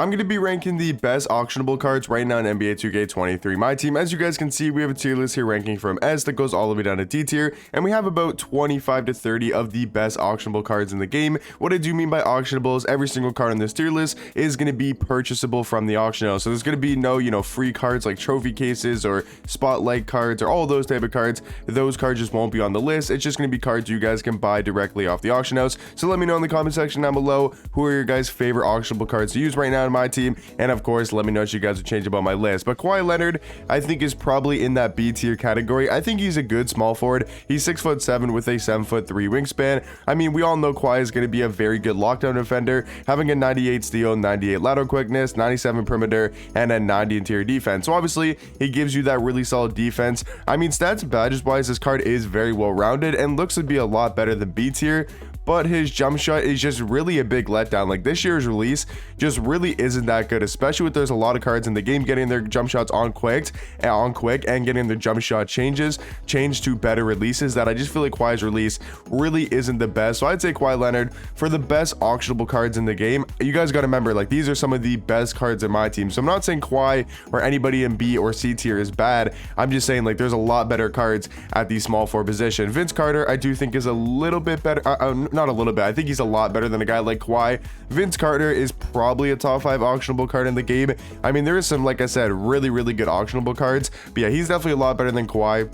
I'm going to be ranking the best auctionable cards right now in NBA 2K23. My team, as you guys can see, we have a tier list here ranking from S that goes all the way down to D tier, and we have about 25 to 30 of the best auctionable cards in the game. What I do mean by auctionable is every single card on this tier list is going to be purchasable from the auction house. So there's going to be no, free cards like trophy cases or spotlight cards or all those type of cards. Those cards just won't be on the list. It's just going to be cards you guys can buy directly off the auction house. So let me know in the comment section down below who are your guys' favorite auctionable cards to use right now in my team, and of course let me know what you guys would change about my list. But Kawhi Leonard, I think, is probably in that B tier category. I think he's a good small forward. He's 6'7" with a 7'3" wingspan. I mean, we all know Kawhi is going to be a very good lockdown defender, having a 98 steal, 98 lateral quickness, 97 perimeter, and a 90 interior defense. So obviously he gives you that really solid defense. I mean, stats and badges wise, this card is very well rounded and looks to be a lot better than B tier, but his jump shot is just really a big letdown. Like, this year's release just really isn't that good, especially with there's a lot of cards in the game getting their jump shots on quick and getting their jump shot changed to better releases, that I just feel like Kawhi's release really isn't the best. So I'd say Kawhi Leonard for the best auctionable cards in the game. You guys got to remember, like, these are some of the best cards in my team. So I'm not saying Kawhi or anybody in B or C tier is bad. I'm just saying, like, there's a lot better cards at the small forward position. Vince Carter, I do think, is a little bit better. Not a little bit. I think he's a lot better than a guy like Kawhi. Vince Carter is probably a top 5 auctionable card in the game. I mean, there is some, like I said, really good auctionable cards, but yeah, he's definitely a lot better than Kawhi.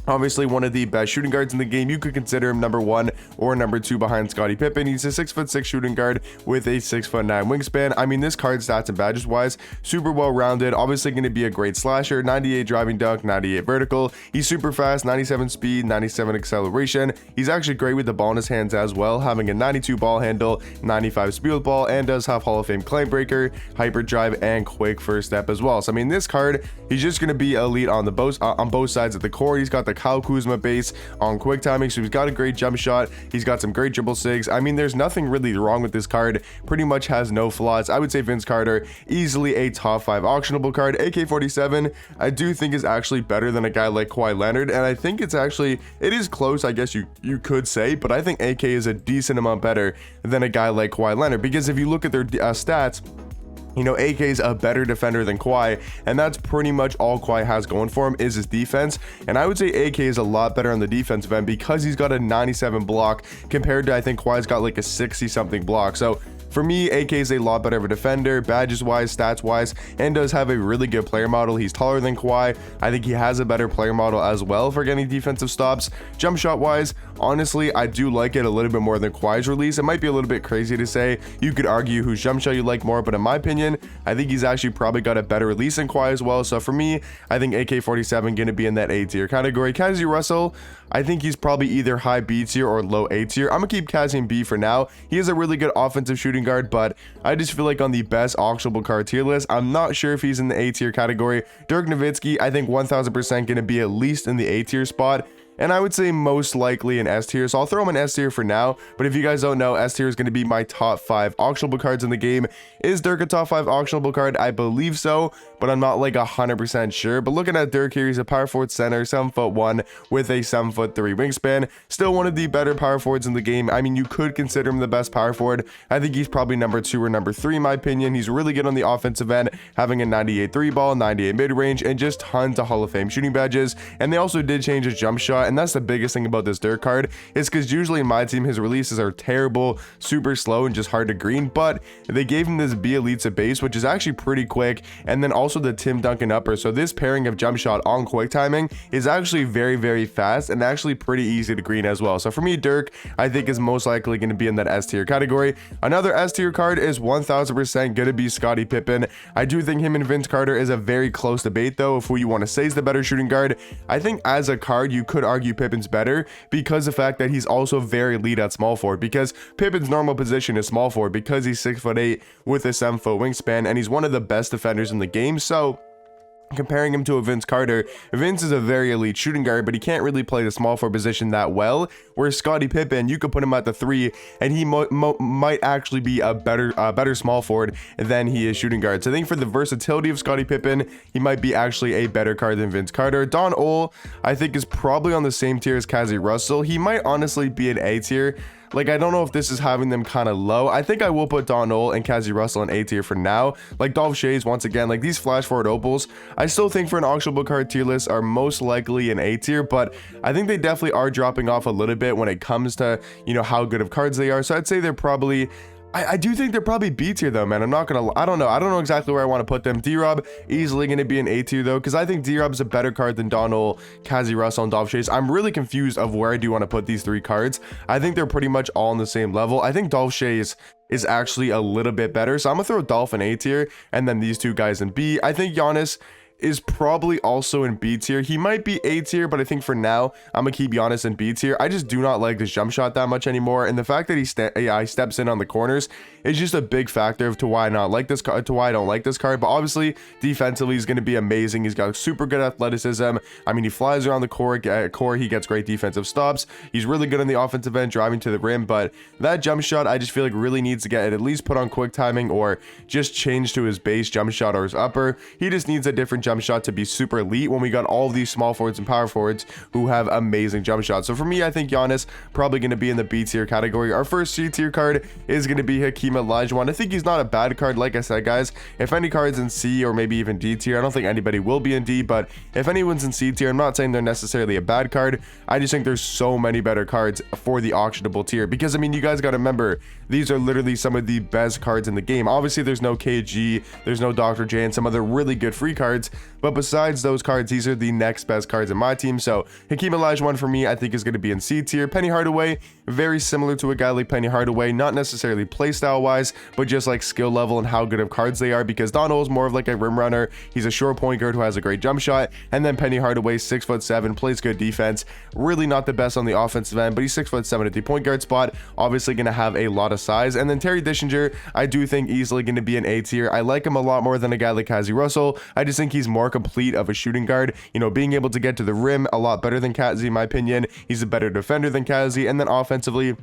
Obviously one of the best shooting guards in the game. You could consider him number 1 or number 2 behind Scottie Pippen. He's a 6'6" shooting guard with a 6'9" wingspan. I mean, this card stats and badges wise, super well rounded. Obviously going to be a great slasher. 98 driving dunk, 98 vertical. He's super fast, 97 speed, 97 acceleration. He's actually great with the ball in his hands as well, having a 92 ball handle, 95 speed with ball, and does have Hall of Fame claim breaker, hyper drive, and quick first step as well. So I mean, this card, he's just going to be elite on both sides of the court. He's got the Kyle Kuzma base on quick timing, so he's got a great jump shot. He's got some great dribble sigs. I mean, there's nothing really wrong with this card. Pretty much has no flaws. I would say Vince Carter, easily a top 5 auctionable card. AK-47, I do think is actually better than a guy like Kawhi Leonard, and I think it is close, I guess you could say, but I think AK is a decent amount better than a guy like Kawhi Leonard, because if you look at their stats, AK is a better defender than Kawhi, and that's pretty much all Kawhi has going for him is his defense. And I would say AK is a lot better on the defensive end because he's got a 97 block compared to, I think, Kawhi's got like a 60 something block. So for me, AK is a lot better of a defender, badges wise, stats wise, and does have a really good player model. He's taller than Kawhi. I think he has a better player model as well for getting defensive stops. Jump shot wise, honestly, I do like it a little bit more than Kawhi's release. It might be a little bit crazy to say. You could argue whose jump shot you like more, but in my opinion, I think he's actually probably got a better release than Kawhi as well. So for me, I think AK-47 going to be in that A tier category. Cassie Russell, I think he's probably either high B tier or low A tier. I'm gonna keep Cassie in B for now. He is a really good offensive shooting guard, but I just feel like on the best auctionable card tier list, I'm not sure if he's in the A tier category. Dirk Nowitzki, I think 1000% going to be at least in the A tier spot, and I would say most likely in S tier. So I'll throw him in S tier for now. But if you guys don't know, S tier is going to be my top 5 auctionable cards in the game. Is Dirk a top 5 auctionable card? I believe so, but I'm not like 100% sure. But looking at Dirk here, he's a power forward center, 7'1" with a 7'3" wingspan. Still one of the better power forwards in the game. I mean, you could consider him the best power forward. I think he's probably number 2 or number 3 in my opinion. He's really good on the offensive end, having a 98 3 ball, 98 mid range, and just tons of Hall of Fame shooting badges. And they also did change his jump shot. And that's the biggest thing about this Dirk card, is because usually in my team his releases are terrible, super slow, and just hard to green, but they gave him this B Elite to base, which is actually pretty quick, and then also the Tim Duncan upper. So this pairing of jump shot on quick timing is actually very fast and actually pretty easy to green as well. So for me, Dirk, I think, is most likely going to be in that S tier category. Another S tier card is 1000% going to be Scottie Pippen. I do think him and Vince Carter is a very close debate though of who you want to say is the better shooting guard. I think as a card you could argue Pippen's better because of the fact that he's also very elite at small forward, because Pippen's normal position is small forward because he's 6'8" with a 7' wingspan, and he's one of the best defenders in the game. So comparing him to a Vince Carter, Vince is a very elite shooting guard, but he can't really play the small forward position that well, whereas Scottie Pippen, you could put him at the 3 and he might actually be a better small forward than he is shooting guard. So I think for the versatility of Scottie Pippen, he might be actually a better card than Vince Carter. Don Ole, I think, is probably on the same tier as Cassie Russell. He might honestly be an A tier. Like, I don't know if this is having them kind of low. I think I will put Donald and Kazi Russell in A tier for now. Like, Dolph Shays, once again, like these flash forward opals, I still think for an auctionable card tier list are most likely in A tier, but I think they definitely are dropping off a little bit when it comes to, you know, how good of cards they are. So I'd say they're probably, I do think they're probably B tier though, man. I'm not gonna, I don't know exactly where I want to put them. D-Rob easily gonna be an A tier though, because I think D-Rob's a better card than Donald, Kazi Russell, and Dolph Shays. I'm really confused of where I do want to put these three cards. I think they're pretty much all on the same level. I think Dolph Shays is actually a little bit better, so I'm gonna throw Dolph in A tier and then these two guys in B. I think Giannis is probably also in B tier. He might be A tier, but I think for now I'm gonna keep Giannis in B tier. I just do not like this jump shot that much anymore, and the fact that he steps in on the corners is just a big factor to why I don't like this card. But obviously defensively he's going to be amazing. He's got super good athleticism. I mean, he flies around the core. He gets great defensive stops. He's really good on the offensive end, driving to the rim. But that jump shot, I just feel like really needs to get at least put on quick timing, or just change to his base jump shot or his upper. He just needs a different jump shot to be super elite when we got all of these small forwards and power forwards who have amazing jump shots. So for me, I think Giannis probably going to be in the B tier category. Our first C tier card is going to be Hakeem Olajuwon. I think he's not a bad card. Like I said, guys, if any card's in C or maybe even D tier, I don't think anybody will be in D, but if anyone's in C tier, I'm not saying they're necessarily a bad card. I just think there's so many better cards for the auctionable tier, because I mean, you guys got to remember, these are literally some of the best cards in the game. Obviously there's no KG, there's no Dr. J, and some other really good free cards, but besides those cards, these are the next best cards in my team. So Hakeem Olajuwon for me, I think is going to be in C tier. Penny Hardaway, very similar to a guy like Penny Hardaway, not necessarily playstyle wise, but just like skill level and how good of cards they are, because Donald is more of like a rim runner. He's a short point guard who has a great jump shot, and then Penny Hardaway, 6'7", plays good defense, really not the best on the offensive end, but he's 6'7" at the point guard spot, obviously going to have a lot of size. And then Terry Dishinger, I do think easily going to be an A tier. I like him a lot more than a guy like Kazi Russell. I just think he's more complete of a shooting guard, you know, being able to get to the rim a lot better than Kazi in my opinion. He's a better defender than Kazi, and then offensively,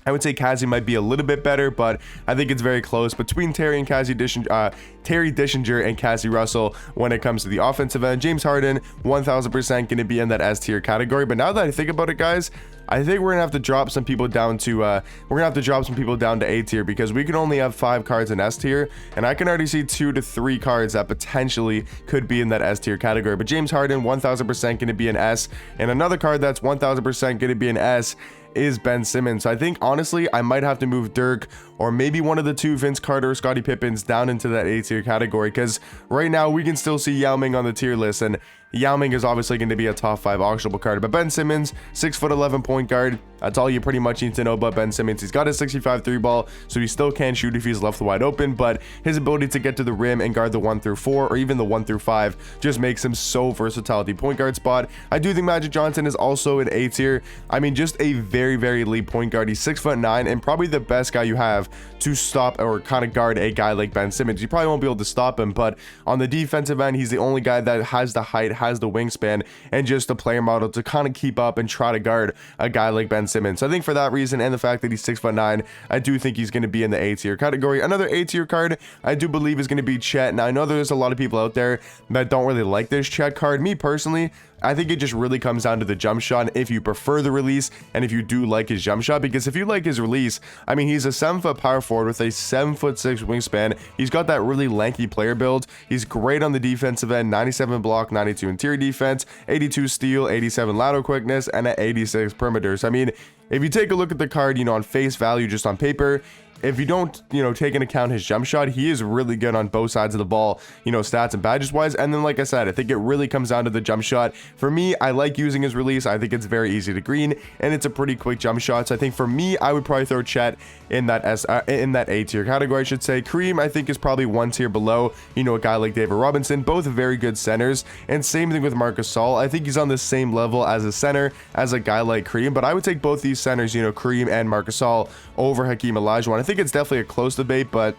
I would say Kazi might be a little bit better, but I think it's very close between Terry Dishinger and Kazi Russell when it comes to the offensive end. James Harden, 1000% going to be in that S tier category. But now that I think about it, guys, I think we're gonna have to drop some people down to A tier, because we can only have 5 cards in S tier, and I can already see 2 to 3 cards that potentially could be in that S tier category. But James Harden, 1000% going to be an S, and another card that's 1000% going to be an S is Ben Simmons. So I think honestly I might have to move Dirk, or maybe one of the two, Vince Carter or Scottie Pippins, down into that A tier category, because right now we can still see Yao Ming on the tier list, and Yao Ming is obviously going to be a top 5 auctionable card. But Ben Simmons, 6'11" point guard, that's all you pretty much need to know about Ben Simmons. He's got a 65 3 ball, so he still can shoot if he's left wide open, but his ability to get to the rim and guard the 1 through 4 or even the 1 through 5 just makes him so versatile at the point guard spot. I do think Magic Johnson is also an A tier. I mean, just a very, very elite point guard. He's 6'9" and probably the best guy you have to stop or kind of guard a guy like Ben Simmons. You probably won't be able to stop him, but on the defensive end, he's the only guy that has the height, has the wingspan, and just a player model to kind of keep up and try to guard a guy like Ben Simmons. So I think for that reason, and the fact that he's 6'9", I do think he's going to be in the A tier category. Another A tier card I do believe is going to be Chet. Now I know there's a lot of people out there that don't really like this Chet card. Me personally, I think it just really comes down to the jump shot, if you prefer the release and if you do like his jump shot. Because if you like his release, I mean, he's a 7-foot power forward with a 7'6" wingspan. He's got that really lanky player build. He's great on the defensive end, 97 block, 92 interior defense, 82 steal, 87 lateral quickness, and an 86 perimeter. So I mean, if you take a look at the card, you know, on face value, just on paper, if you don't, you know, take into account his jump shot, he is really good on both sides of the ball, you know, stats and badges wise. And then, like I said, I think it really comes down to the jump shot. For me, I like using his release. I think it's very easy to green, and it's a pretty quick jump shot. So I think for me, I would probably throw Chet in that A tier category, I should say. Kareem, I think, is probably 1 tier below, you know, a guy like David Robinson. Both very good centers, and same thing with Marc Gasol. I think he's on the same level as a center as a guy like Kareem, but I would take both these centers, you know, Kareem and Marc Gasol, over Hakeem Olajuwon. I think it's definitely a close debate, but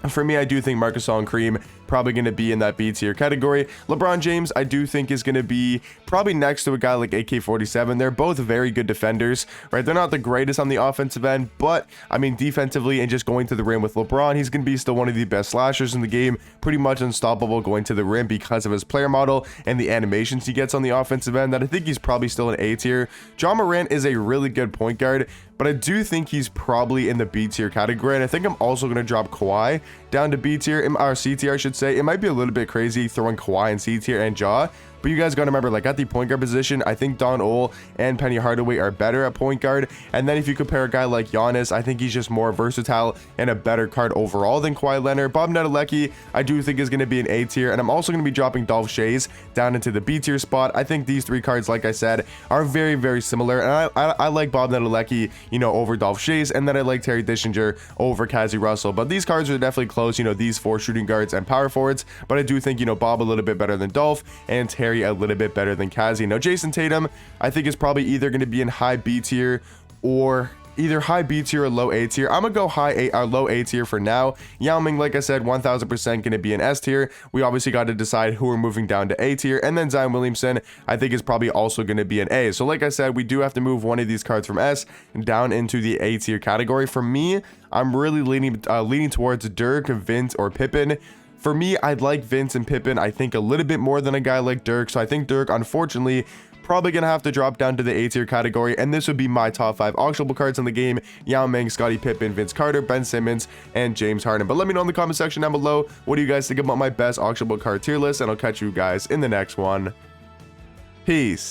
for me, I do think Marc Gasol and Kareem probably going to be in that B tier category. LeBron James, I do think, is going to be probably next to a guy like AK-47. They're both very good defenders, right? They're not the greatest on the offensive end, but I mean, defensively and just going to the rim with LeBron, he's going to be still one of the best slashers in the game, pretty much unstoppable going to the rim because of his player model and the animations he gets on the offensive end. That I think he's probably still an A tier. John Morant is a really good point guard, but I do think he's probably in the B tier category. And I think I'm also going to drop Kawhi down to B tier, or C tier, I should say. It might be a little bit crazy throwing Kawhi in C tier and Ja, but you guys got to remember, like at the point guard position, I think Don Ole and Penny Hardaway are better at point guard. And then if you compare a guy like Giannis, I think he's just more versatile and a better card overall than Kawhi Leonard. Bob Nedelecki, I do think is going to be an A tier, and I'm also going to be dropping Dolph Schayes down into the B tier spot. I think these three cards, like I said, are very, very similar, and I like Bob Nedelecki, you know, over Dolph Schayes, and then I like Terry Dischinger over Kazi Russell. But these cards are definitely close, you know, these four shooting guards and power forwards. But I do think, you know, Bob a little bit better than Dolph, and Terry a little bit better than Kazi. Now, Jason Tatum, I think is probably either going to be in high B tier or either high B tier or low A tier. I'm gonna go low A tier for now. Yao Ming, like I said, 1000% gonna be an S tier. We obviously got to decide who we're moving down to A tier, and then Zion Williamson, I think, is probably also gonna be an A. So like I said, we do have to move one of these cards from S down into the A tier category. For me, I'm really leaning towards Dirk, Vince, or Pippen. For me, I'd like Vince and Pippen, I think, a little bit more than a guy like Dirk. So I think Dirk, unfortunately, probably gonna have to drop down to the A tier category, and this would be my top 5 auctionable cards in the game: Yao Ming, Scottie Pippen, Vince Carter, Ben Simmons, and James Harden. But let me know in the comment section down below, what do you guys think about my best auctionable card tier list, and I'll catch you guys in the next one. Peace.